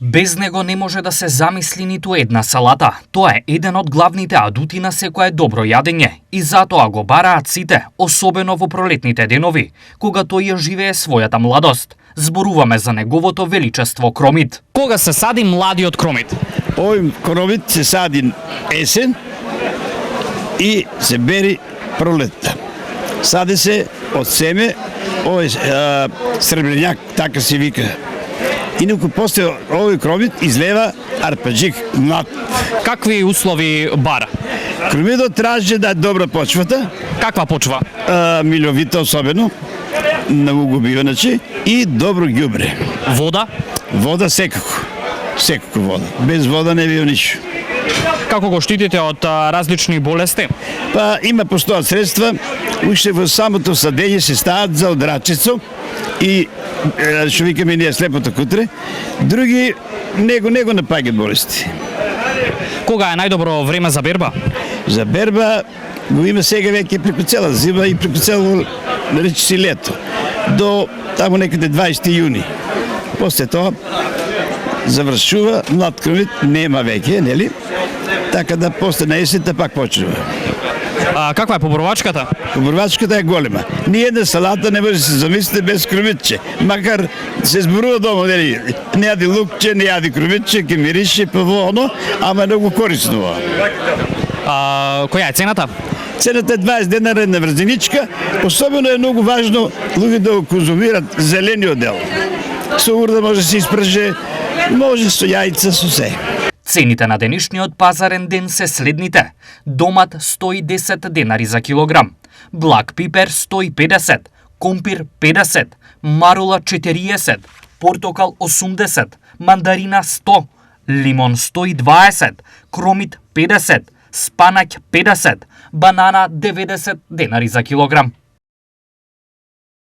Без него не може да се замисли ниту една салата. Тоа е еден од главните адути на секое добро јадење и затоа го бараат сите, особено во пролетните денови, кога тој ја живее својата младост. Зборуваме за неговото величество кромит. Кога се сади младиот кромит? Овој кромит се сади есен и се бери пролетта. Сади се од семе, овој сребренјак, така се вика. Инаку после овој кромит излева арпаџик млад. Какви услови бара? Кромитот тражи да е добра почвата. Каква почва? Миловита особено, многу бива, значи, и добро ѓубре. Вода? Вода секако. Секако вода. Без вода не бива ништо. Како го штитите од различни болести? Па има постојат средства, уште во самото садење се стават за одрачицо и што викаме ние слепото кутре, други него напаѓаат болести. Кога е најдобро време за берба? За берба го има сега веќе преку цела зима и преку цело, речи си, лето. До таму некаде 20 јуни. После тоа завршува, млад кромит нема веќе, нели? Така да после на есента пак почнува. Каква е поборувачката? Поборувачката е голема. Ниједна салата не може да се замислите без кромитче. Макар се зборува дома, нели? Не јади лукче, не јади кромитче, ке мирише, па во оно, ама е многу корисно. Која е цената? Цената е 20 денари една врзиничка. Особено е многу важно луѓе да го конзумират зелениот дел. Со урда може да се испрже, може со јајца, со се. Цените на денешниот пазарен ден се следните. Домат 110 денари за килограм, блак пипер 150, компир 50, марула 40, портокал 80, мандарина 100, лимон 120, кромит 50, спанаќ 50, банана 90 денари за килограм.